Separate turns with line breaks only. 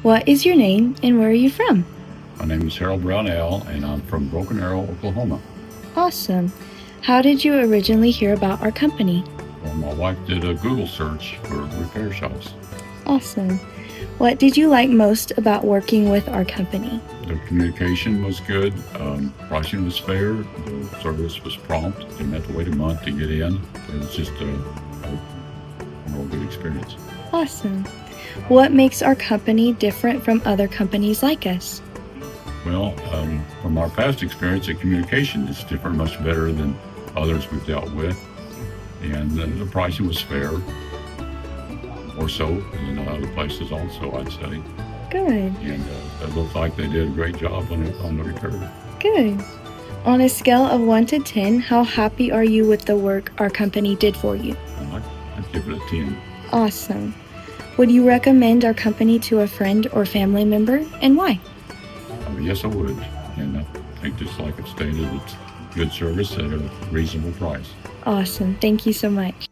What is your name and where are you from?
My name is Harold Brownell, and I'm from Broken Arrow, Oklahoma.
Awesome. How did you originally hear about our company?
Well, my wife did a Google search for repair shops.
Awesome. What did you like most about working with our company?
The communication was good, pricing was fair, the service was prompt. Didn't have to wait a month to get in. It was just a real good experience.
Awesome. What makes our company different from other companies like us?
Well, from our past experience, the communication is different, much better than others we've dealt with. And the pricing was fair, more so than other places also, I'd say.
Good.
And it looked like they did a great job on the repair.
Good. On a scale of 1 to 10, how happy are you with the work our company did for you?
I'd give it a 10.
Awesome. Would you recommend our company to a friend or family member, and why?
Yes, I would. And I think just like it stated, it's good service at a reasonable price.
Awesome. Thank you so much.